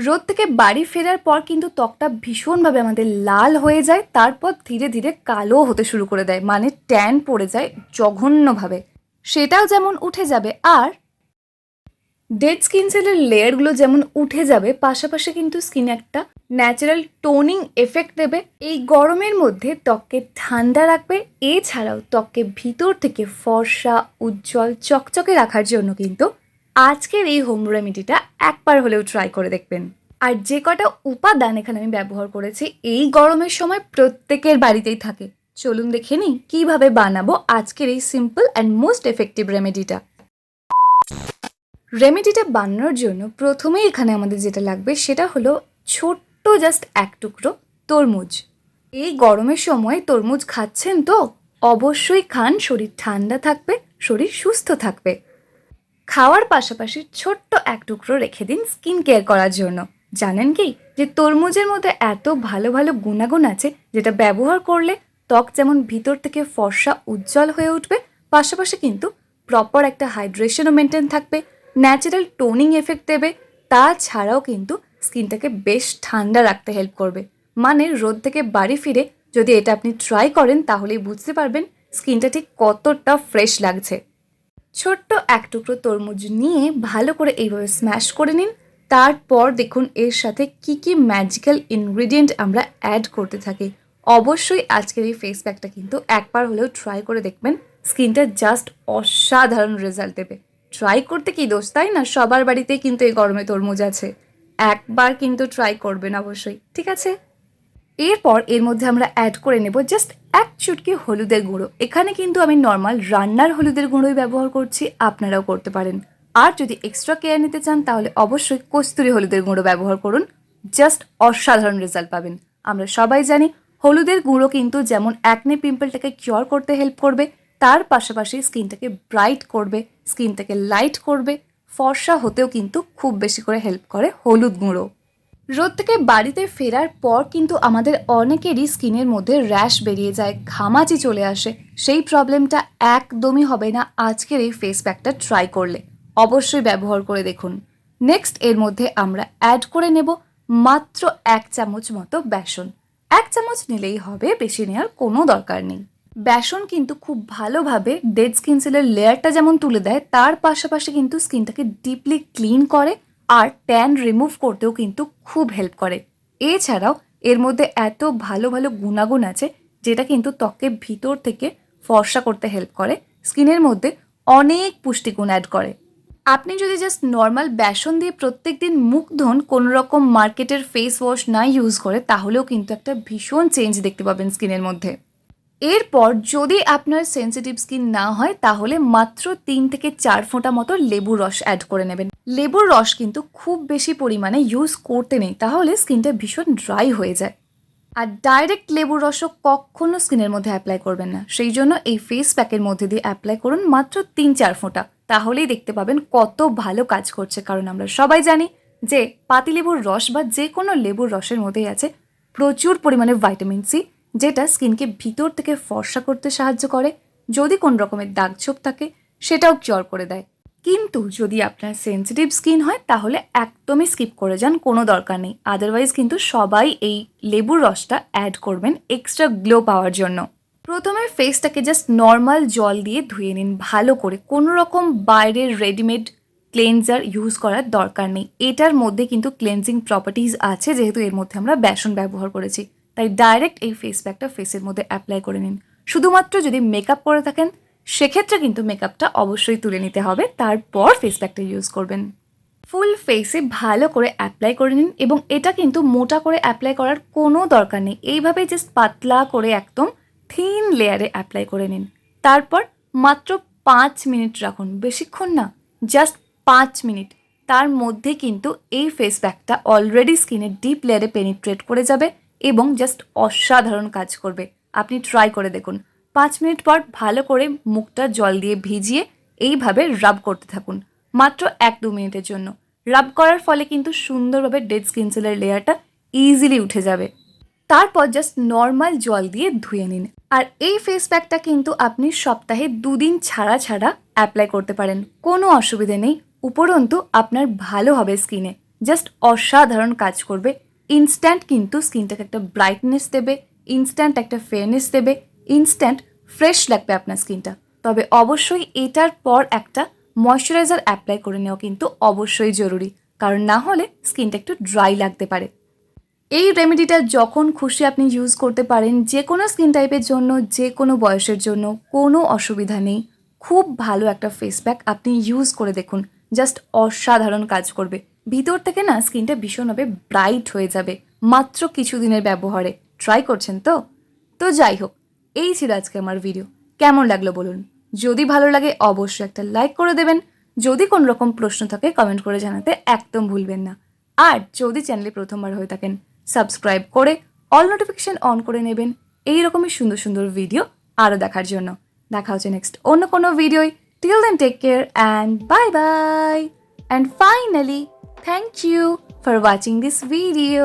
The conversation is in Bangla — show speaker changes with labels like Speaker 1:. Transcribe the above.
Speaker 1: রোদ থেকে বাড়ি ফেরার পর কিন্তু ত্বকটা ভীষণভাবে আমাদের লাল হয়ে যায়, তারপর ধীরে ধীরে কালো হতে শুরু করে দেয়, মানে ট্যান পড়ে যায় জঘন্যভাবে। সেটাও যেমন উঠে যাবে, আর ডেড স্কিন সেলের লেয়ারগুলো যেমন উঠে যাবে, পাশাপাশি কিন্তু স্কিনে একটা ন্যাচারাল টোনিং এফেক্ট দেবে। এই গরমের মধ্যে ত্বককে ঠান্ডা রাখবে, এছাড়াও ত্বককে ভিতর থেকে ফর্সা, উজ্জ্বল, চকচকে রাখার জন্য কিন্তু আজকের এই হোম রেমেডিটা একবার হলেও ট্রাই করে দেখবেন। আর যে কটা উপাদান এখানে আমি ব্যবহার করেছি, এই গরমের সময় প্রত্যেকের বাড়িতেই থাকে। চলুন দেখে নিই কীভাবে বানাবো আজকের এই সিম্পল অ্যান্ড মোস্ট এফেক্টিভ রেমেডিটা। রেমেডিটা বানানোর জন্য প্রথমেই এখানে আমাদের যেটা লাগবে সেটা হলো ছোট্ট জাস্ট এক টুকরো তরমুজ। এই গরমের সময় তরমুজ খাচ্ছেন তো অবশ্যই খান, শরীর ঠান্ডা থাকবে, শরীর সুস্থ থাকবে। খাওয়ার পাশাপাশি ছোট্ট এক টুকরো রেখে দিন স্কিন কেয়ার করার জন্য। জানেন কি যে তরমুজের মধ্যে এত ভালো ভালো গুণাগুণ আছে যেটা ব্যবহার করলে ত্বক যেমন ভিতর থেকে ফর্সা, উজ্জ্বল হয়ে উঠবে, পাশাপাশি কিন্তু প্রপার একটা হাইড্রেশনও মেনটেন থাকবে, ন্যাচারাল টোনিং এফেক্ট দেবে, তাছাড়াও কিন্তু স্কিনটাকে বেশ ঠান্ডা রাখতে হেল্প করবে। মানে রোদ থেকে বাড়ি ফিরে যদি এটা আপনি ট্রাই করেন তাহলেই বুঝতে পারবেন স্কিনটা ঠিক কতটা ফ্রেশ লাগছে। ছোট্ট এক টুকরো তরমুজ নিয়ে ভালো করে এইভাবে স্ম্যাশ করে নিন। তারপর দেখুন এর সাথে কি কি ম্যাজিক্যাল ইনগ্রিডিয়েন্ট আমরা অ্যাড করতে থাকি। অবশ্যই আজকের এই ফেস প্যাকটা কিন্তু একবার হলেও ট্রাই করে দেখবেন, স্কিনটা জাস্ট অসাধারণ রেজাল্ট দেবে। ট্রাই করতে কি দোষ, তাই না? সবার বাড়িতেই কিন্তু এই গরমে তরমুজ আছে, একবার কিন্তু ট্রাই করবেন অবশ্যই, ঠিক আছে? এরপর এর মধ্যে আমরা অ্যাড করে নেব জাস্ট এক চুটকি হলুদের গুঁড়ো। এখানে কিন্তু আমি নর্মাল রান্নার হলুদের গুঁড়োই ব্যবহার করছি, আপনারাও করতে পারেন। আর যদি এক্সট্রা কেয়ার নিতে চান তাহলে অবশ্যই কস্তুরি হলুদের গুঁড়ো ব্যবহার করুন, জাস্ট অসাধারণ রেজাল্ট পাবেন। আমরা সবাই জানি হলুদের গুঁড়ো কিন্তু যেমন অ্যাকনে পিম্পলটাকে কিওর করতে হেল্প করবে, তার পাশাপাশি স্কিনটাকে ব্রাইট করবে, স্কিনটাকে লাইট করবে, ফর্সা হতেও কিন্তু খুব বেশি করে হেল্প করে হলুদ গুঁড়ো। রোদ থেকে বাড়িতে ফেরার পর কিন্তু আমাদের অনেকেরই স্কিনের মধ্যে র্যাশ বেরিয়ে যায়, ঘামাচি চলে আসে। সেই প্রবলেমটা একদমই হবে না আজকের এই ফেস প্যাকটা ট্রাই করলে। অবশ্যই ব্যবহার করে দেখুন। নেক্সট এর মধ্যে আমরা অ্যাড করে নেব মাত্র 1 চামচ মতো বেসন। 1 চামচ নিলেই হবে, বেশি নেওয়ার কোনো দরকার নেই। বেসন কিন্তু খুব ভালোভাবে ডেড স্কিন সেলের লেয়ারটা যেমন তুলে দেয়, তার পাশাপাশি কিন্তু স্কিনটাকে ডিপলি ক্লিন করে আর ট্যান রিমুভ করতেও কিন্তু খুব হেল্প করে। এছাড়াও এর মধ্যে এত ভালো ভালো গুণাগুণ আছে যেটা কিন্তু ত্বককে ভিতর থেকে ফর্সা করতে হেল্প করে, স্কিনের মধ্যে অনেক পুষ্টিগুণ অ্যাড করে। আপনি যদি জাস্ট নর্মাল বেসন দিয়ে প্রত্যেক দিন মুখ ধোন, কোনো রকম মার্কেটের ফেস ওয়াশ না ইউজ করে, তাহলেও কিন্তু একটা ভীষণ চেঞ্জ দেখতে পাবেন স্কিনের মধ্যে। এরপর যদি আপনার সেন্সিটিভ স্কিন না হয় তাহলে মাত্র 3 থেকে 4 ফোঁটা মতো লেবুর রস অ্যাড করে নেবেন। লেবুর রস কিন্তু খুব বেশি পরিমাণে ইউজ করতে নেই, তাহলে স্কিনটা ভীষণ ড্রাই হয়ে যায়। আর ডাইরেক্ট লেবুর রসও কখনো স্কিনের মধ্যে অ্যাপ্লাই করবেন না, সেই জন্য এই ফেস প্যাকের মধ্যে দিয়ে অ্যাপ্লাই করুন মাত্র 3-4 ফোঁটা, তাহলেই দেখতে পাবেন কত ভালো কাজ করছে। কারণ আমরা সবাই জানি যে পাতিলেবুর রস বা যে কোনো লেবুর রসের মধ্যেই আছে প্রচুর পরিমাণে ভাইটামিন সি, যেটা স্কিনকে ভিতর থেকে ফর্সা করতে সাহায্য করে। যদি কোন রকমের দাগছোপ থাকে সেটাও কিওর করে দেয়। কিন্তু যদি আপনার সেন্সিটিভ স্কিন হয় তাহলে একদমই স্কিপ করে যান, কোনো দরকার নেই। আদারওয়াইজ কিন্তু সবাই এই লেবুর রসটা অ্যাড করবেন এক্সট্রা গ্লো পাওয়ার জন্য। প্রথমে ফেসটাকে জাস্ট নর্মাল জল দিয়ে ধুয়ে নিন ভালো করে, কোনো রকম বাইরের রেডিমেড ক্লেনজার ইউজ করার দরকার নেই। এটার মধ্যে কিন্তু ক্লেনজিং প্রপার্টিজ আছে, যেহেতু এর মধ্যে আমরা বেসন ব্যবহার করেছি, তাই ডাইরেক্ট এই ফেস প্যাকটা ফেসের মধ্যে অ্যাপ্লাই করে নিন। শুধুমাত্র যদি মেকআপ করে থাকেন সেক্ষেত্রে কিন্তু মেকআপটা অবশ্যই তুলে নিতে হবে, তারপর ফেস প্যাকটা ইউজ করবেন। ফুল ফেসে ভালো করে অ্যাপ্লাই করে নিন, এবং এটা কিন্তু মোটা করে অ্যাপ্লাই করার কোনো দরকার নেই। এইভাবে জাস্ট পাতলা করে একদম থিন লেয়ারে অ্যাপ্লাই করে নিন। তারপর মাত্র 5 মিনিট রাখুন, বেশিক্ষণ না, জাস্ট 5 মিনিট। তার মধ্যে কিন্তু এই ফেস প্যাকটা অলরেডি স্কিনের ডিপ লেয়ারে পেনিট্রেট করে যাবে এবং জাস্ট অসাধারণ কাজ করবে। আপনি ট্রাই করে দেখুন। 5 মিনিট পর ভালো করে মুখটা জল দিয়ে ভিজিয়ে এইভাবে রাব করতে থাকুন মাত্র 1-2 মিনিটের জন্য। রাব করার ফলে কিন্তু সুন্দরভাবে ডেড স্কিন সেলের লেয়ারটা ইজিলি উঠে যাবে। তারপর জাস্ট নর্মাল জল দিয়ে ধুয়ে নিন। আর এই ফেস প্যাকটা কিন্তু আপনি সপ্তাহে 2 দিন ছাড়া ছাড়া অ্যাপ্লাই করতে পারেন, কোনো অসুবিধে নেই। উপরন্তু আপনার ভালো হবে স্কিনে। জাস্ট অসাধারণ কাজ করবে। ইনস্ট্যান্ট কিন্তু স্কিনটাকে একটা ব্রাইটনেস দেবে, ইনস্ট্যান্ট একটা ফেয়ারনেস দেবে, ইনস্ট্যান্ট ফ্রেশ লাগবে আপনার স্কিনটা। তবে অবশ্যই এটার পর একটা ময়শ্চারাইজার অ্যাপ্লাই করে নেওয়া কিন্তু অবশ্যই জরুরি, কারণ না হলে স্কিনটা একটু ড্রাই লাগতে পারে। এই রেমেডিটা যখন খুশি আপনি ইউজ করতে পারেন, যে কোনো স্কিন টাইপের জন্য, যে কোনো বয়সের জন্য, কোনো অসুবিধা নেই। খুব ভালো একটা ফেস প্যাক, আপনি ইউজ করে দেখুন, জাস্ট অসাধারণ কাজ করবে। ভিতর থেকে না স্কিনটা ভীষণভাবে ব্রাইট হয়ে যাবে মাত্র কিছু দিনের ব্যবহারে। ট্রাই করছেন তো? তো যাই হোক, এই ছিল আজকে আমার ভিডিও। কেমন লাগলো বলুন? যদি ভালো লাগে অবশ্যই একটা লাইক করে দেবেন। যদি কোনো রকম প্রশ্ন থাকে কমেন্ট করে জানাতে একদম ভুলবেন না। আর যদি চ্যানেলে প্রথমবার হয়ে থাকেন, সাবস্ক্রাইব করে অল নোটিফিকেশন অন করে নেবেন এই রকমই সুন্দর সুন্দর ভিডিও আরও দেখার জন্য। দেখা হচ্ছে নেক্সট অন্য কোনো ভিডিওয়। Till then take care and bye bye. And finally, thank you for watching this video.